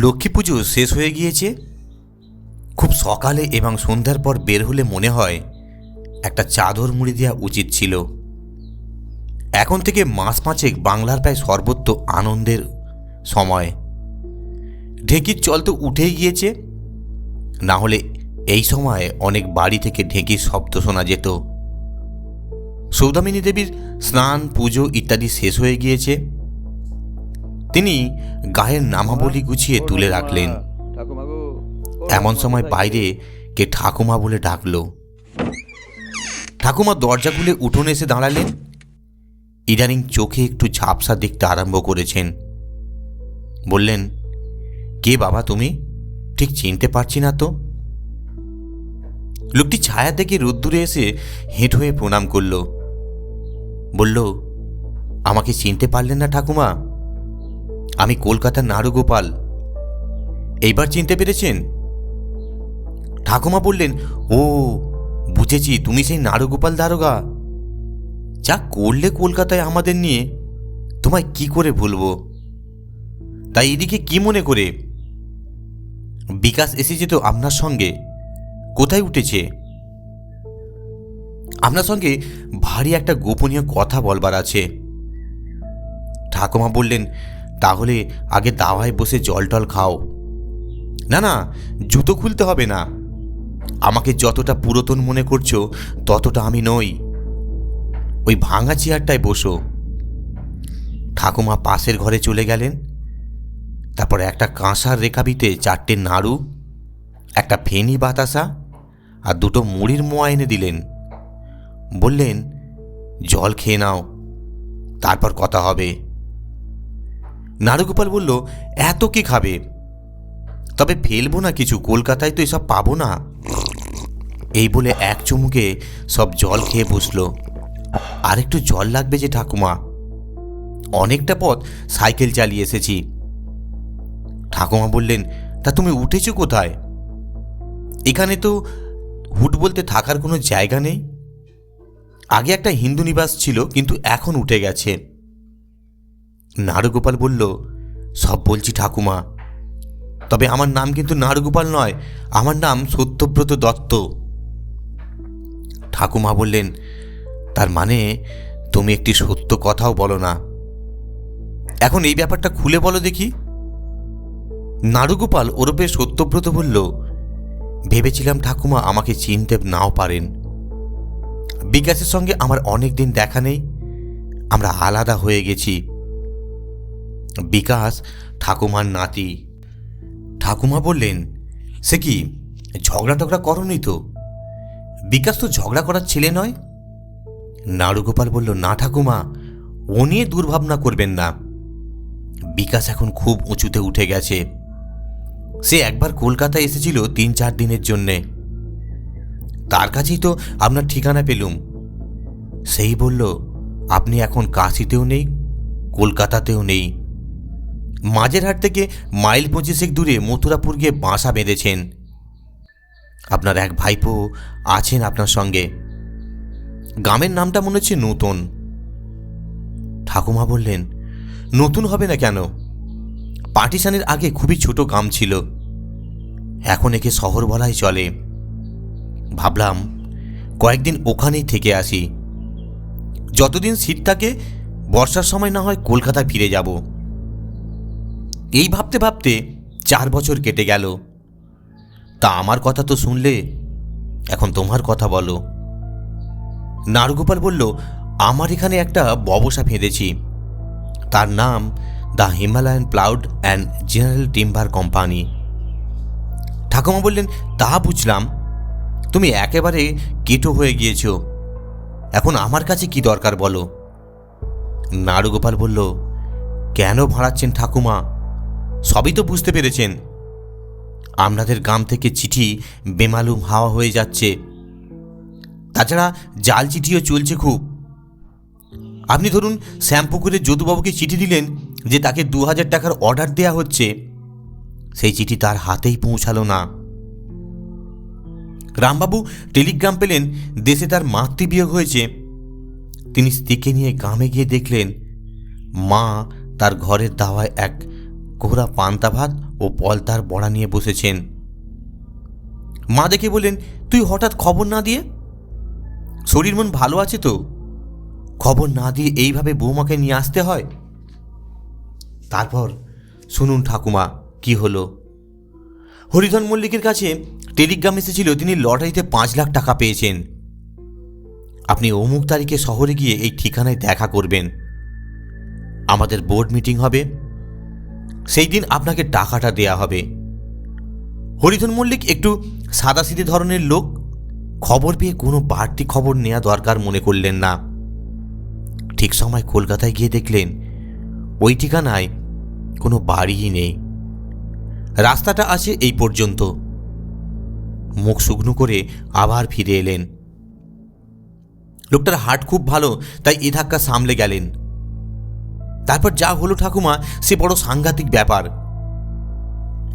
লক্ষ্মী পুজো শেষ হয়ে গিয়েছে। খুব সকালে এবং সন্ধ্যার পর বের হলে মনে হয় একটা চাদর মুড়ি দেওয়া উচিত ছিল। এখন থেকে মাস পাঁচেক বাংলার প্রায় সর্বত্র আনন্দের সময়। ঢেঁকির চল তো উঠেই গিয়েছে, না হলে এই সময় অনেক বাড়ি থেকে ঢেঁকির শব্দ শোনা যেত। সৌদামিনী দেবীর স্নান পুজো ইত্যাদি শেষ হয়ে গিয়েছে। তিনি গায়ের নামাবলী গুছিয়ে তুলে রাখলেন। এমন সময় বাইরে কে ঠাকুমা বলে ডাকলো। ঠাকুমা দরজা খুলে উঠোনে এসে দাঁড়ালেন। ইদানিং চোখে একটু ঝাপসা দেখতে আরম্ভ করেছেন। বললেন, কে বাবা তুমি? ঠিক চিনতে পারছি না তো। লোকটি ছায়া থেকে রোদ্দুরে এসে হেঁট হয়ে প্রণাম করল। বলল, আমাকে চিনতে পারলেন না ঠাকুমা? আমি কলকাতার নাড়ুগোপাল। এইবার চিনতে পেরেছেন? ঠাকুমা বললেন, ও বুঝেছি, তুমি সেই নাড়ুগোপাল দারোগা। যা করলে কলকাতায় আমাদের নিয়ে, তোমায় কি করে ভুলবো। তাই এদিকে কি মনে করে? বিকাশ এসেছে তো আপনার সঙ্গে? কোথায় উঠেছে? আপনার সঙ্গে ভারী একটা গোপনীয় কথা বলবার আছে। ঠাকুমা বললেন, তাহলে আগে দাওয়ায় বসে জল টল খাও। না না, জুতো খুলতে হবে না। আমাকে যতটা পুরাতন মনে করছো ততটা আমি নই। ওই ভাঙা চেয়ারটায় বসো। ঠাকুমা পাশের ঘরে চলে গেলেন। তারপর একটা কাঁসার রেখাবিতে 4টে নাড়ু, একটা ফেনি বাতাসা আর 2টো মুড়ির মোয়া এনে দিলেন। বললেন, জল খেয়ে নাও, তারপর কথা হবে। নাড়ুগোপাল বলল, এত কি খাবে? তবে ফেলবো না কিছু, কলকাতায় তো এসব পাবো না। এই বলে এক চুমুকে সব জল খেয়ে বসলো। আর একটু জল লাগবে যে ঠাকুমা, অনেকটা পথ সাইকেল চালিয়ে এসেছি। ঠাকুমা বললেন, তা তুমি উঠেছো কোথায়? এখানে তো হুট বলতে থাকার কোনো জায়গা নেই। আগে একটা হিন্দু নিবাস ছিল, কিন্তু এখন উঠে গেছে। নাড়ুগোপাল বলল, সব বলছি ঠাকুমা, তবে আমার নাম কিন্তু নাড়ুগোপাল নয়, আমার নাম সত্যব্রত দত্ত। ঠাকুমা বললেন, তার মানে তুমি একটি সত্য কথাও বলো না। এখন এই ব্যাপারটা খুলে বলো দেখি। নাড়ুগোপাল ওরূপে সত্যব্রত বলল, ভেবেছিলাম ঠাকুমা আমাকে চিনতে নাও পারেন। বিকাশের সঙ্গে আমার অনেক দিন দেখা নেই, আমরা আলাদা হয়ে গেছি। বিকাশ ঠাকুমার নাতি। ঠাকুমা বললেন, সে কি ঝগড়া টগড়া করনি তো? বিকাশ তো ঝগড়া করার ছেলে নয়। নাড়ুগোপাল বলল, না ঠাকুমা, ও নিয়ে দুর্ভাবনা করবেন না। বিকাশ এখন খুব উঁচুতে উঠে গেছে। সে একবার কলকাতায় এসেছিল 3-4 দিনের জন্যে। তার কাছেই তো আপনার ঠিকানা পেলুম। সেই বলল, আপনি এখন কাশিতেও নেই, কলকাতাতেও নেই। মাঝেরহাট থেকে মাইল 25 দূরে মথুরাপুর গিয়ে বাসা বেঁধেছেন। আপনার এক ভাইপো আছেন আপনার সঙ্গে। গ্রামের নামটা মনে হচ্ছে নতুন। ঠাকুমা বললেন, নতুন হবে না কেন? পার্টিশনের আগে খুবই ছোট গ্রাম ছিল, এখন একে শহর বলাই চলে। ভাবলাম কয়েকদিন ওখানেই থেকে আসি। যতদিন শীত থাকে, বর্ষার সময় না হয় কলকাতায় ফিরে যাব। এই ভাবতে ভাবতে 4 বছর কেটে গেল। তা আমার কথা তো শুনলে, এখন তোমার কথা বলো। নাড়ুগোপাল বলল, আমার এখানে একটা ব্যবসা ফেঁদেছি, তার নাম the Himalayan ploughed and general timber company. ঠাকুমা বললেন, তা বুঝলাম, তুমি একেবারে কেটো হয়ে গিয়েছ, এখন আমার কাছে কি দরকার বলো। নাড়ুগোপাল বলল, কেন ভাড়াচ্ছেন ঠাকুমা? সবই তো বুঝতে পেরেছেন। আপনাদের গ্রাম থেকে চিঠি বেমালুম হাওয়া হয়ে যাচ্ছে, তাছাড়া জাল চিঠিও চলছে খুব। আপনি ধরুন শ্যামপুকুরের যদুবাবুকে চিঠি দিলেন যে তাকে 2000 টাকার অর্ডার দেয়া হচ্ছে, সেই চিঠি তার হাতেই পৌঁছালো না। রামবাবু টেলিগ্রাম পেলেন দেশে তার মাতৃবিয়োগ হয়েছে। তিনি স্ত্রীকে নিয়ে গ্রামে গিয়ে দেখলেন মা তার ঘরের দাওয়ায় এক কোহরা পান্তা ভাত ও ও পলতার বড়া নিয়ে বসেছেন। মা দেখে বললেন, তুই হঠাৎ খবর না দিয়ে? শরীর মন ভালো আছে তো? খবর না দিয়ে এইভাবে বৌমাকে নিয়ে আসতে হয়? তারপর শুনুন ঠাকুমা কি হলো। হরিধন মল্লিকের কাছে টেলিগ্রাম এসেছিল তিনি লটারিতে 5 লাখ টাকা পেয়েছেন। আপনি অমুক তারিখে শহরে গিয়ে এই ঠিকানায় দেখা করবেন। আমাদের বোর্ড মিটিং হবে, সেই দিন আপনাকে টাকাটা দেয়া হবে। হরিধন মল্লিক একটু সাদাসিধে ধরনের লোক, খবর পেয়ে কোনো বাড়তি খবর নেওয়া দরকার মনে করলেন না। ঠিক সময় কলকাতায় গিয়ে দেখলেন ওই ঠিকানায় কোনো বাড়িই নেই, রাস্তাটা আছে এই পর্যন্ত। মুখ শুকনো করে আবার ফিরে এলেন। লোকটার হার্ট খুব ভালো, তাই এ ধাক্কা সামলে গেলেন। তারপর যা হলো ঠাকুমা, সে বড় সাংঘাতিক ব্যাপার।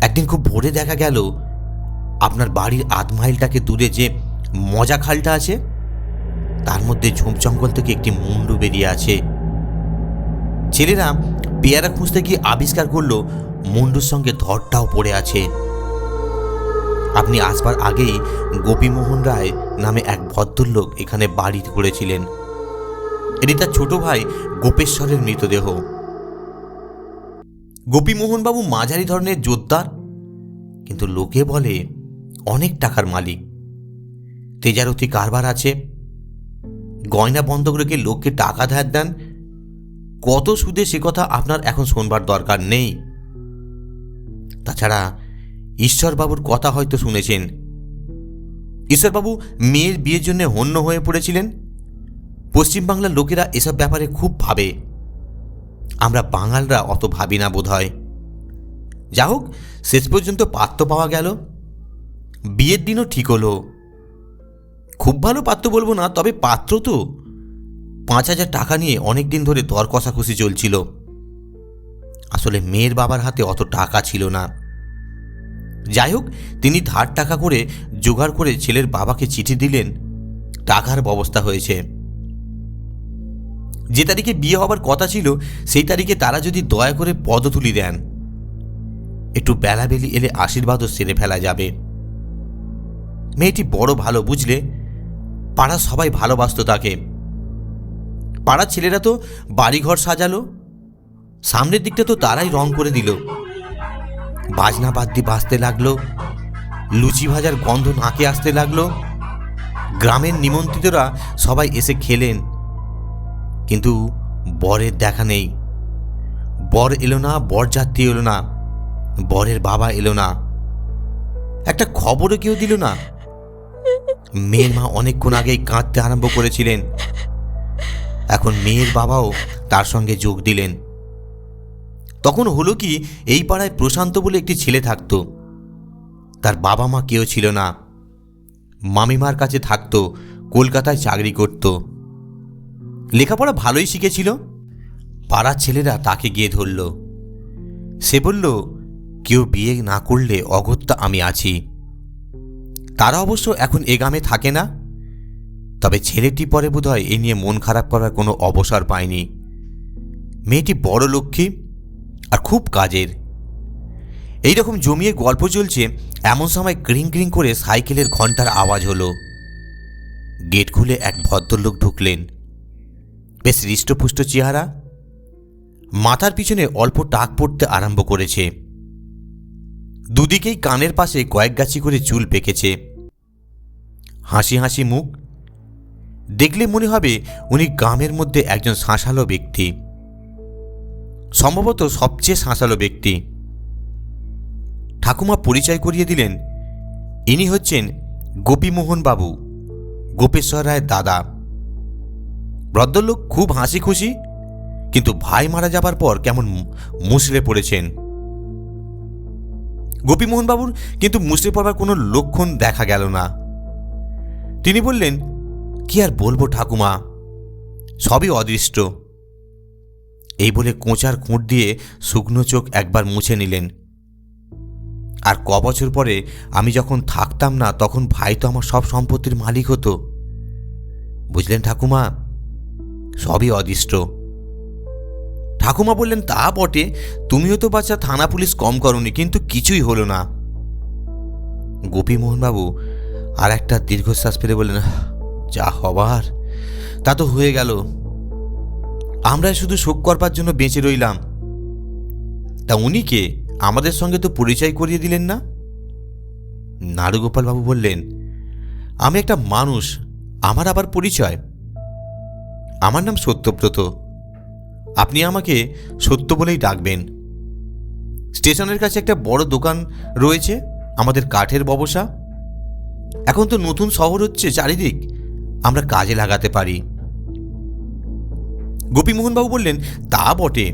একদিন খুব ভোরে দেখা গেল আপনার বাড়ির 8 মাইলটাকে দূরে যে মজা খালটা আছে তার মধ্যে ঝোপ জঙ্গল থেকে একটি মুন্ডু বেরিয়ে আছে। ছেলেরা পেয়ারা খুঁজতে গিয়ে আবিষ্কার করলো মুন্ডুর সঙ্গে ধরটাও পড়ে আছে। আপনি আসবার আগেই গোপীমোহন রায় নামে এক ভদ্রলোক এখানে বাড়ি করেছিলেন। এটি তার ছোট ভাই গোপেশ্বরের মৃতদেহ। গোপীমোহনবাবু মাঝারি ধরনের জোরদার, কিন্তু লোকে বলে অনেক টাকার মালিক। তেজারতি কারবার আছে, গয়না বন্ধক রেখে লোককে টাকা ধার দেন। কত সুদে সে কথা আপনার এখন শোনবার দরকার নেই। তাছাড়া ঈশ্বরবাবুর কথা হয়তো শুনেছেন। ঈশ্বরবাবু মেয়ের বিয়ের জন্য হন্য হয়ে পড়েছিলেন। পশ্চিমবাংলার লোকেরা এসব ব্যাপারে খুব ভাবে, আমরা বাঙালরা অত ভাবি না বোধ হয়। যা হোক, শেষ পর্যন্ত পাত্র পাওয়া গেল। বিয়ের দিনও ঠিক হলো। খুব ভালো পাত্র বলবো না, তবে পাত্র তো 5,000 টাকা নিয়ে অনেক দিন ধরে দর কষাকষি চলছিল। আসলে মেয়ের বাবার হাতে অত টাকা ছিল না। যাই হোক, তিনি ধার টাকা করে জোগাড় করে ছেলের বাবাকে চিঠি দিলেন, টাকার ব্যবস্থা হয়েছে। যে তারিখে বিয়ে হবার কথা ছিল সেই তারিখে তারা যদি দয়া করে পদতুলি দেন, একটু বেলাবেলি এলে আশীর্বাদও সেরে ফেলা যাবে। মেয়েটি বড় ভালো, বুঝলে, পাড়ার সবাই ভালোবাসত তাকে। পাড়ার ছেলেরা তো বাড়িঘর সাজালো, সামনের দিকটা তো তারাই রং করে দিল। বাজনা বাদ্যি বাজতে লাগলো, লুচি ভাজার গন্ধ নাকে আসতে লাগলো। গ্রামের নিমন্ত্রিতরা সবাই এসে খেলেন, কিন্তু বরের দেখা নেই। বর এলো না, বরযাত্রী এলো না, বরের বাবা এলো না, একটা খবরও কেউ দিল না। মেয়ের মা অনেকক্ষণ আগেই কাঁদতে আরম্ভ করেছিলেন। এখন মেয়ের বাবাও তার সঙ্গে যোগ দিলেন। তখন হলো কি, এই পাড়ায় প্রশান্ত বলে একটি ছেলে থাকতো। তার বাবা মা কেউ ছিল না, মামিমার কাছে থাকতো, কলকাতায় চাকরি করত। লেখাপড়া ভালোই শিখেছিল। পাড়ার ছেলেরা তাকে গিয়ে ধরল। সে বলল, কেউ বিয়ে না করলে অগত্যা আমি আছি। তারা অবশ্য এখন এ গ্রামে থাকে না, তবে ছেলেটি পরে বোধহয় এ নিয়ে মন খারাপ করার কোনো অবসর পায়নি। মেয়েটি বড় লক্ষ্মী আর খুব কাজের। এইরকম জমিয়ে গল্প চলছে, এমন সময় ক্রিং ক্রিং করে সাইকেলের ঘন্টার আওয়াজ হলো। গেট খুলে এক ভদ্রলোক ঢুকলেন। বেশ হৃষ্টপুষ্ট চেহারা, মাথার পিছনে অল্প টাক পড়তে আরম্ভ করেছে। দুদিকেই কানের পাশে কয়েক গাছি করে চুল পেকেছে। হাসি হাসি মুখ, দেখলে মনে হবে উনি গ্রামের মধ্যে একজন শাঁসালো ব্যক্তি, সম্ভবত সবচেয়ে শাঁসালো ব্যক্তি। ঠাকুমা পরিচয় করিয়ে দিলেন, ইনি হচ্ছেন গোপীমোহন বাবু, গোপেশ্বর রায়ের দাদা। ভদ্রলোক খুব হাসি খুশি, কিন্তু ভাই মারা যাবার পর কেমন মুষড়ে পড়েছেন। গোপীমোহন বাবুর কিন্তু মুষড়ে পড়বার কোনো লক্ষণ দেখা গেল না। তিনি বললেন, কি আর বলবো ঠাকুমা, সবই অদৃষ্ট। এই বলে কোঁচার খুঁট দিয়ে শুকনো চোখ একবার মুছে নিলেন। আর বছর পরে আমি যখন থাকতাম না, তখন ভাই তো আমার সব সম্পত্তির মালিক হতো। বুঝলেন ঠাকুমা, সবই অদৃষ্ট। ঠাকুমা বললেন, তা বটে, তুমিও তো বাচ্চা থানা পুলিশ কম করনি, কিন্তু কিছুই হলো না। গোপীমোহনবাবু আর একটা দীর্ঘশ্বাস ফেলে বললেন, যা হবার তা তো হয়ে গেল, আমরা শুধু শোক করবার জন্য বেঁচে রইলাম। তা উনি কে? আমাদের সঙ্গে তো পরিচয় করিয়ে দিলেন না। নারুগোপালবাবু বললেন, আমি একটা মানুষ, আমার আবার পরিচয়? আমার নাম সত্যব্রত, আপনি আমাকে সত্য বলেই ডাকবেন। স্টেশনের কাছে একটা বড় দোকান রয়েছে, আমাদের কাঠের ব্যবসা। এখন তো নতুন শহর হচ্ছে চারিদিক, আমরা কাজে লাগাতে পারি। গোপীমোহনবাবু বললেন, তা বটে,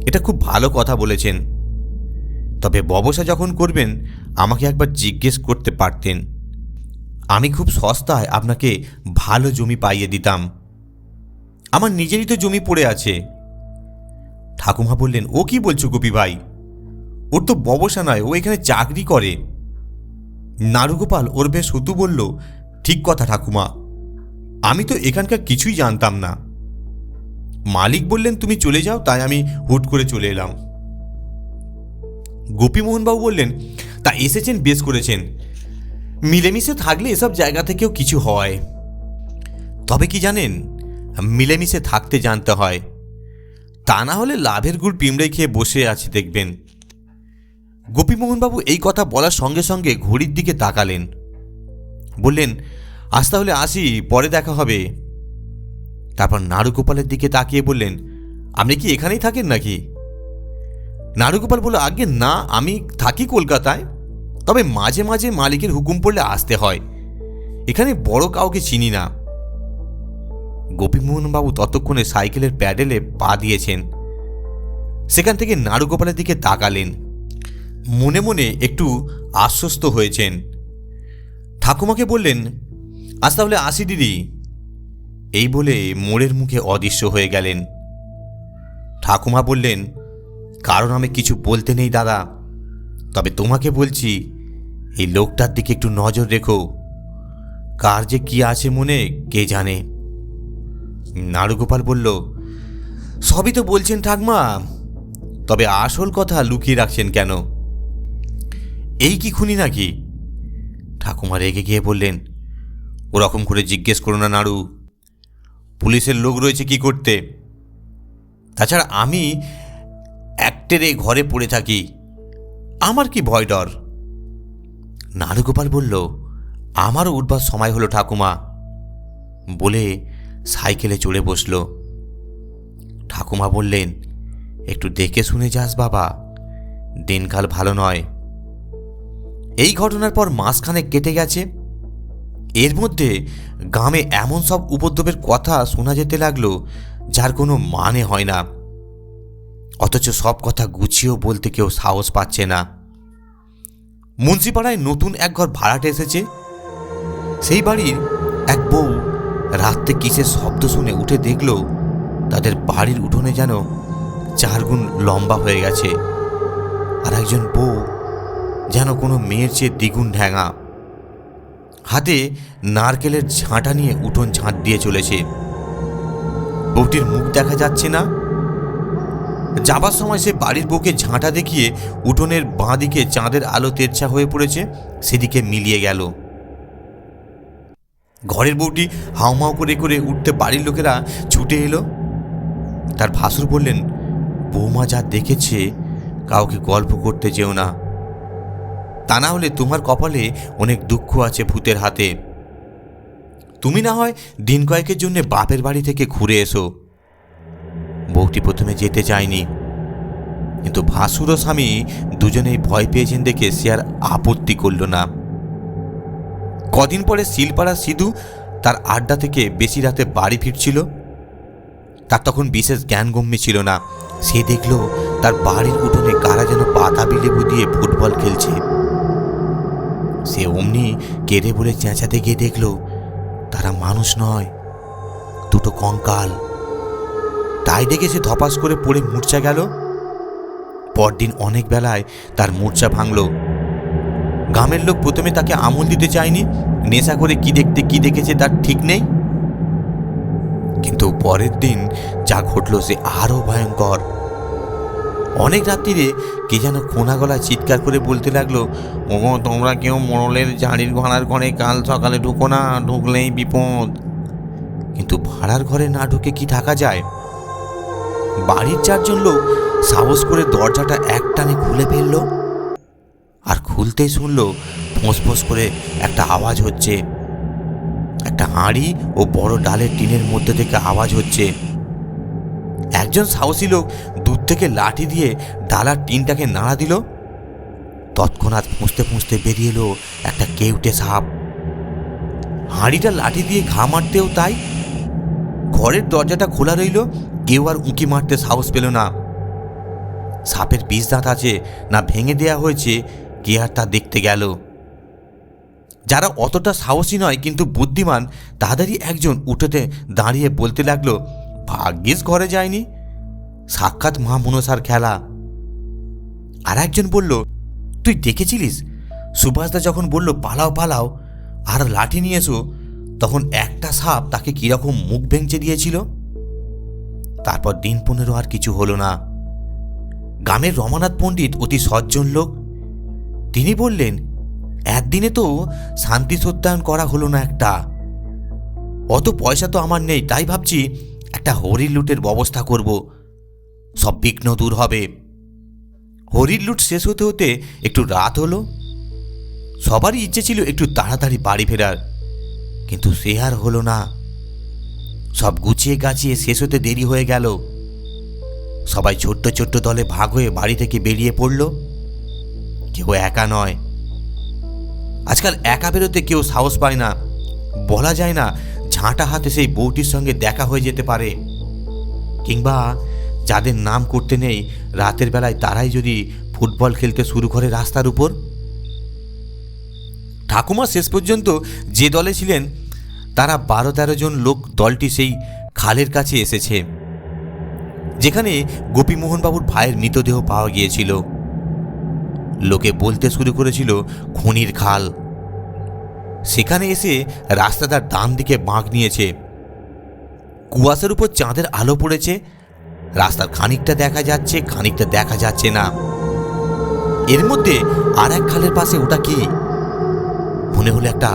এটা খুব ভালো কথা বলেছেন, তবে ব্যবসা যখন করবেন আমাকে একবার জিজ্ঞেস করতে পারতেন, আমি খুব সস্তায় আপনাকে ভালো জমি পাইয়ে দিতাম। আমার নিজেরই তো জমি পড়ে আছে। ঠাকুমা বললেন, ও কি বলছো গোপী ভাই, ওর তো ব্যবসা নয়, ও এখানে চাকরি করে। নারুগোপাল ওর বেশ হুতু বলল, ঠিক কথা ঠাকুমা, আমি তো এখানকার কিছুই জানতাম না। মালিক বললেন তুমি চলে যাও, তাই আমি হুট করে চলে এলাম। গোপীমোহনবাবু বললেন, তা এসেছেন বেশ করেছেন, মিলেমিশে থাকলে এসব জায়গা থেকেও কিছু হয়। তবে কি জানেন, মিলেমিশে থাকতে জানতে হয়, তা না হলে লাভের গুড় পিমড়ে খেয়ে বসে আছি দেখবেন। গোপীমোহনবাবু এই কথা বলার সঙ্গে সঙ্গে ঘড়ির দিকে তাকালেন, বললেন, আজ তাহলে আসি, পরে দেখা হবে। তারপর নারুগোপালের দিকে তাকিয়ে বললেন, আপনি কি এখানেই থাকেন নাকি? নারুগোপাল বলল, আগে না, আমি থাকি কলকাতায়, তবে মাঝে মাঝে মালিকের হুকুম পড়লে আসতে হয়, এখানে বড় কাউকে চিনি না। গোপীমোহনবাবু ততক্ষণে সাইকেলের প্যাডেলে পা দিয়েছেন। সেখান থেকে নারুগোপালের দিকে তাকালেন, মনে মনে একটু আশ্বস্ত হয়েছেন। ঠাকুমাকে বললেন, আজ তাহলে আসি দিদি। এই বলে মোড়ের মুখে অদৃশ্য হয়ে গেলেন। ঠাকুমা বললেন, কারণ আমি কিছু বলতে নেই দাদা, তবে তোমাকে বলছি, এই লোকটার দিকে একটু নজর রেখো, কার যে কি আছে মনে কে জানে। নারুগোপাল বলল, সবই তো বলছেন ঠাকমা, তবে আসল কথা লুকিয়ে রাখছেন কেন? এই কি খুনি নাকি? ঠাকুমা রেগে গিয়ে বললেন, ওরকম করে জিজ্ঞেস করো না নাড়ু, পুলিশের লোক রয়েছে কি করতে? তাছাড়া আমি একটেরে ঘরে পড়ে থাকি, আমার কি ভয় ডর? নারুগোপাল বলল, আমারও উঠবার সময় হলো ঠাকুমা, বলে সাইকেলে চড়ে বসল। ঠাকুমা বললেন, একটু দেখে শুনে যাস বাবা, দিনকাল ভালো নয়। এই ঘটনার পর মাসখানেক কেটে গেছে। এর মধ্যে গ্রামে এমন সব উপদ্রবের কথা শোনা যেতে লাগলো যার কোনো মানে হয় না, অথচ সব কথা গুছিয়েও বলতে কেউ সাহস পাচ্ছে না। মুন্সিপাড়ায় নতুন এক ঘর ভাড়াটে এসেছে। সেই বাড়ির এক বউ রাত্রে কিসের শব্দ শুনে উঠে দেখল তাদের বাড়ির উঠোনে যেন 4 গুণ লম্বা হয়ে গেছে, আর একজন বউ যেন কোনো মেয়ের চেয়ে দ্বিগুণ ঢ্যাঙা, হাতে নারকেলের ঝাঁটা নিয়ে উঠোন ঝাঁট দিয়ে চলেছে। বউটির মুখ দেখা যাচ্ছে না। যাবার সময় সে বাড়ির বউকে ঝাঁটা দেখিয়ে উঠোনের বাঁ দিকে চাঁদের আলো তেরছা হয়ে পড়েছে সেদিকে মিলিয়ে গেল। ঘরের বউটি হাউমাউ করে করে উঠতে বাড়ির লোকেরা ছুটে এলো। তার ভাসুর বললেন, বৌমা যা দেখেছে কাউকে গল্প করতে যেও না, তা না হলে তোমার কপালে অনেক দুঃখ আছে ভূতের হাতে। তুমি না হয় দিন কয়েকের জন্য বাপের বাড়ি থেকে ঘুরে এসো। বউটি প্রথমে যেতে চায়নি, কিন্তু ভাসুর ও স্বামী দুজনেই ভয় পেয়েছেন দেখে সে আর আপত্তি করল না। কদিন পরে শিলপাড়া সিধু তার আড্ডা থেকে বেশি রাতে বাড়ি ফিরছিল। তার তখন বিশেষ জ্ঞানগম্য ছিল না। সে দেখল তার বাড়ির উঠোনে কারা যেন বাতাবি লেবু দিয়ে ফুটবল খেলছে। সে অমনি কেঁদে বলে চেঁচাতে গিয়ে দেখল তারা মানুষ নয়, দুটো কঙ্কাল। তাই দেখে সে ধপাস করে পড়ে মূর্ছা গেল। পরদিন অনেক বেলায় তার মূর্ছা ভাঙল। গ্রামের লোক প্রথমে তাকে আমল দিতে চায়নি, নেশা করে কি দেখতে কি দেখেছে তার ঠিক নেই। কিন্তু পরের দিন যা ঘটল সে আরও ভয়ঙ্কর। অনেক রাত্রিরে কে যেন কোনা গলায় চিৎকার করে বলতে লাগলো, ওগো তোমরা কেউ মোড়লের ঝাড়ির ভাড়ার ঘরে কাল সকালে ঢুকো না, ঢুকলেই বিপদ। কিন্তু ভাড়ার ঘরে না ঢুকে কি থাকা যায়? বাড়ির 4 জন লোক সাহস করে দরজাটা একটানে খুলে ফেললো, আর খুলতেই শুনলো ফোঁস করে একটা আওয়াজ হচ্ছে। একটা হাঁড়ি ও বড় ডালের টিনের মধ্যে থেকে আওয়াজ হচ্ছে। একজন সাহসী লোক দূর থেকে লাঠি দিয়ে ডালার টিনটাকে নাড়া দিল। তৎক্ষণাৎ ফুঁসতে বেরিয়ে এলো একটা কেউটে সাপ। হাঁড়িটা লাঠি দিয়ে ঘা মারতেও তাই। ঘরের দরজাটা খোলা রইল, কেউ আর উঁকি মারতে সাহস পেল না। সাপের বিষ দাঁত আছে না ভেঙে দেয়া হয়েছে, কে আর তা দেখতে গেল। যারা অতটা সাহসী নয় কিন্তু বুদ্ধিমান, তাদেরই একজন উঠোতে দাঁড়িয়ে বলতে লাগলো, ভাগ্যিস ঘরে যায়নি, সাক্ষাৎ মা মনসার খেলা। আর একজন বলল, তুই দেখেছিলিস সুভাষদা যখন বলল পালাও পালাও আর লাঠি নিয়ে এসো, তখন একটা সাপ তাকে কিরকম মুখ ভেঙচে দিয়েছিল। তারপর দিন 15 আর কিছু হলো না। গ্রামের রমানাথ পণ্ডিত অতি সজ্জন লোক। তিনি বললেন, একদিনে তো শান্তি সত্যায়ন করা হলো না একটা। অত পয়সা তো আমার নেই, তাই ভাবছি একটা হরির লুটের ব্যবস্থা করব, সব বিঘ্ন দূর হবে। হরির লুট শেষ হতে হতে একটু রাত হলো। সবারই ইচ্ছে ছিল একটু তাড়াতাড়ি বাড়ি ফেরার, কিন্তু সে আর হলো না। সব গুছিয়ে গাছিয়ে শেষ হতে দেরি হয়ে গেল। সবাই ছোট্ট ছোট্ট দলে ভাগ হয়ে বাড়ি থেকে বেরিয়ে পড়ল। কেউ একা নয়। আজকাল একা বেরোতে কেউ সাহস পায় না। বলা যায় না, ঝাঁটা হাতে সেই বউটির সঙ্গে দেখা হয়ে যেতে পারে, কিংবা যাদের নাম করতে নেই রাতের বেলায় তারাই যদি ফুটবল খেলতে শুরু করে রাস্তার উপর। ঠাকুমা শেষ পর্যন্ত যে দলে ছিলেন তারা 12-13 জন লোক দলটি সেই খালের কাছে এসেছে, যেখানে গোপীমোহনবাবুর ভাইয়ের মৃতদেহ পাওয়া গিয়েছিল। লোকে বলতে শুরু করেছিল খনির খাল। সেখানে এসে রাস্তাটার ডান দিকে বাঁক নিয়েছে। কুয়াশার উপর চাঁদের আলো পড়েছে। রাস্তার খানিকটা দেখা যাচ্ছে, খানিকটা দেখা যাচ্ছে না। এর মধ্যে আর এক খালের পাশে ওটা কি? মনে হলো একটা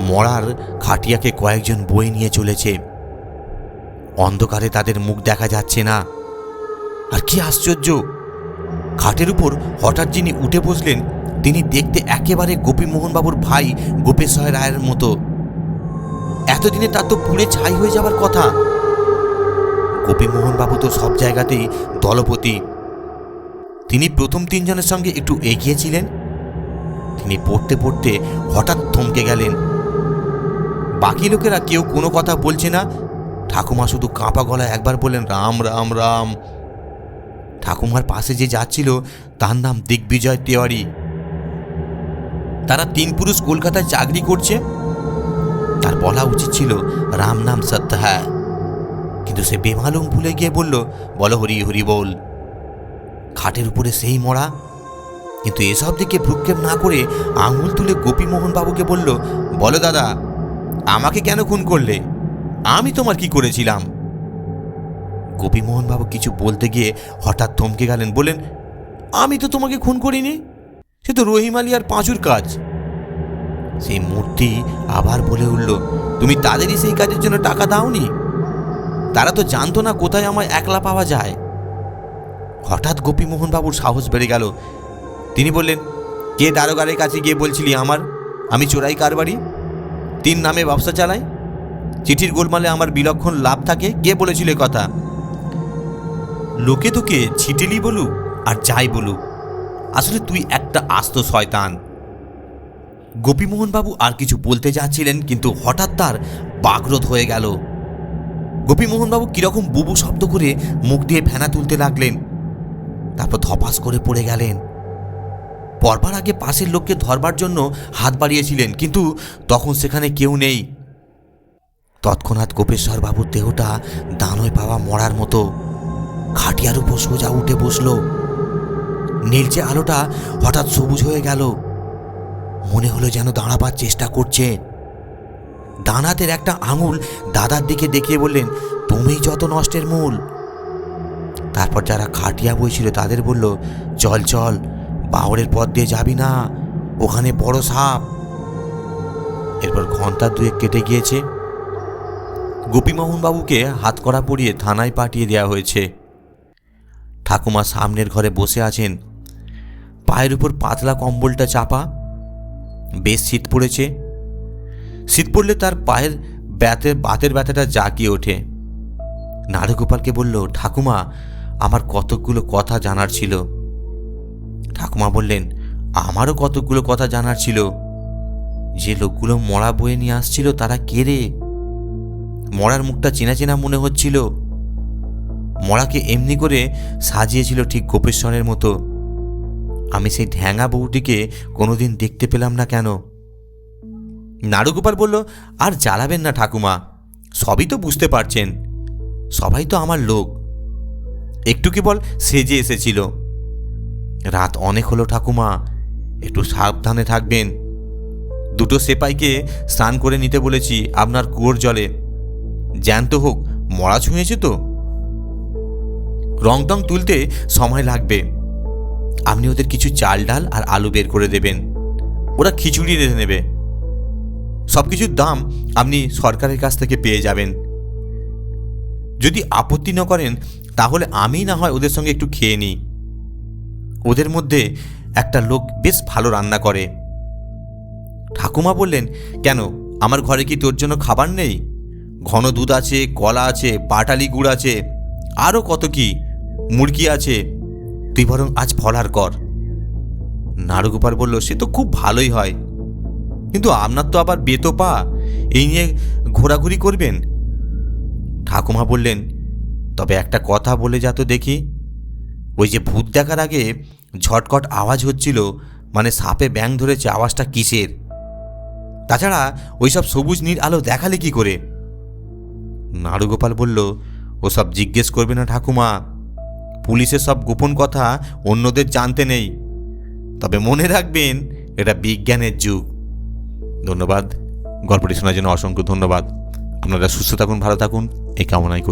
মরার খাটিয়াকে কয়েকজন বয়ে নিয়ে চলেছে। অন্ধকারে তাদের মুখ দেখা যাচ্ছে না। আর কি আশ্চর্য, খাটের উপর হঠাৎ যিনি উঠে বসলেন তিনি দেখতে একেবারে গোপীমোহনবাবুর ভাই গোপেশ্বর রায়ের মতো। এতদিনে তার তো পুড়ে ছাই হয়ে যাবার কথা। গোপীমোহনবাবু তো সব জায়গাতেই দলপতি। তিনি প্রথম 3 জনের সঙ্গে একটু এগিয়েছিলেন। তিনি পড়তে হঠাৎ থমকে গেলেন। বাকি লোকেরা কেউ কোনো কথা বলছে না। ঠাকুমা শুধু কাঁপা গলায় একবার বললেন, রাম রাম রাম। ঠাকুমার পাশে যে যাচ্ছিল তার নাম দিগ্বিজয় তেওয়ারি। তারা 3 পুরুষ কলকাতায় চাকরি করছে। তার বলা উচিত ছিল রাম নাম সত্য হ্যায়, কিন্তু সে বেমালুম ভুলে গিয়ে বলল, বলো হরি হরি বল। খাটের উপরে সেই মরা। কিন্তু এসব দিকে ভ্রুক্ষেপ না করে আঙুল তুলে গোপীমোহনবাবুকে বলল, বলো দাদা, আমাকে কেন খুন করলে? আমি তোমার কি করেছিলাম? গোপীমোহনবাবু কিছু বলতে গিয়ে হঠাৎ থমকে গেলেন। বলেন, আমি তো তোমাকে খুন করিনি, সে তো রহিম আলী আর পাঁচুর কাজ। সেই মূর্তি আবার বলে উঠল, তুমি তাদেরই সেই কাজের জন্য টাকা দাওনি? তারা তো জানতো না কোথায় আমায় একলা পাওয়া যায়। হঠাৎ গোপীমোহনবাবুর সাহস বেড়ে গেল। তিনি বললেন, কে দারোগারের কাছে গিয়ে বলছিলি আমি চোরাই কারবারি, 3 নামে ব্যবসা চালাই, চিঠির গোলমালে আমার বিলক্ষণ লাভ থাকে? কে বলেছিল কথা? লোকে তোকে ছিটেলি বলুক আর যাই বলুক, আসলে তুই একটা আস্ত শয়তান। গোপীমোহনবাবু আর কিছু বলতে যাচ্ছিলেন, কিন্তু হঠাৎ তার বাকরোধ হয়ে গেল। গোপীমোহনবাবু কিরকম বুবু শব্দ করে মুখ দিয়ে ফেনা তুলতে লাগলেন। তারপর ধপাস করে পড়ে গেলেন। পড়বার আগে পাশের লোককে ধরবার জন্য হাত বাড়িয়েছিলেন, কিন্তু তখন সেখানে কেউ নেই। তৎক্ষণাৎ গোপেশ্বর বাবুর দেহটা দানয় পাওয়া মরার মতো খাটিয়ার উপর সোজা উঠে বসল। নীলচে আলোটা হঠাৎ সবুজ হয়ে গেল। মনে হলো যেন দাঁড়াবার চেষ্টা করছে। ডান হাতের একটা আঙুল দাদার দিকে দেখিয়ে বললেন, তুমি যত নষ্টের মূল। তারপর যারা খাটিয়া বইছিল তাদের বলল, চল চল, বাহরের পথ দিয়ে যাবি না, ওখানে বড় সাপ। এরপর ঘন্টা দুয়েক কেটে গিয়েছে। গোপীমোহন বাবুকে হাতকড়া পরিয়ে থানায় পাঠিয়ে দেওয়া হয়েছে। ঠাকুমা সামনের ঘরে বসে আছেন, পায়ের উপর পাতলা কম্বলটা চাপা। বেশ শীত পড়েছে। শীত পড়লে তার পায়ের বাতের ব্যথাটা জাগিয়ে ওঠে। নাড়ুগোপালকে বলল, ঠাকুমা, আমার কতকগুলো কথা জানার ছিল। ঠাকুমা বললেন, আমারও কতকগুলো কথা জানার ছিল। যে লোকগুলো মরা বয়ে নিয়ে আসছিল তারা কে রে? মরার মুখটা চেনা চেনা মনে হচ্ছিল। মরাকে এমনি করে সাজিয়েছিল ঠিক গোপেশ্বরের মতো। আমি সেই ঢ্যাঙা বউটিকে কোনোদিন দেখতে পেলাম না কেন? নাড়ুগোপাল বলল, আর জ্বালাবেন না ঠাকুমা, সবই তো বুঝতে পারছেন, সবাই তো আমার লোক। একটু কেবল সেজে এসেছিল। রাত অনেক হলো ঠাকুমা, একটু সাবধানে থাকবেন। দুটো সেপাইকে স্নান করে নিতে বলেছি আপনার কুয়োর জলে। জ্যান্ত হোক, মরা ছুঁয়েছে তো। রং টং তুলতে সময় লাগবে। আপনি ওদের কিছু চাল ডাল আর আলু বের করে দেবেন, ওরা খিচুড়ি রেঁধে নেবে। সব কিছুর দাম আপনি সরকারের কাছ থেকে পেয়ে যাবেন। যদি আপত্তি না করেন তাহলে আমি না হয় ওদের সঙ্গে একটু খেয়ে নিই। ওদের মধ্যে একটা লোক বেশ ভালো রান্না করে। ঠাকুমা বললেন, কেন, আমার ঘরে কি তোর জন্য খাবার নেই? ঘন দুধ আছে, কলা আছে, পাটালি গুড় আছে, আরও কত কি, মুরগি আছে। তুই বরং আজ ফলার কর। নাড়ুগোপাল বলল, সে তো খুব ভালোই হয়, কিন্তু আপনার তো আবার বেতো পা, এই নিয়ে ঘোরাঘুরি করবেন। ঠাকুমা বললেন, তবে একটা কথা বলে যা তো দেখি, ওই যে ভূত দেখার আগে ঝটকট আওয়াজ হচ্ছিল, মানে সাপে ব্যাং ধরেছে, আওয়াজটা কিসের? তাছাড়া ওইসব সবুজ নীল আলো দেখালে কি করে? নাড়ুগোপাল বলল, ওসব জিজ্ঞেস করবে না ঠাকুমা, পুলিশের সব গোপন কথা অন্যদের জানতে নেই। তবে মনে রাখবেন, এটা বিজ্ঞানের যুগ। ধন্যবাদ। গল্পটি শোনার জন্য অসংখ্য ধন্যবাদ। আপনারা সুস্থ থাকুন, ভালো থাকুন, এই কামনাই করি।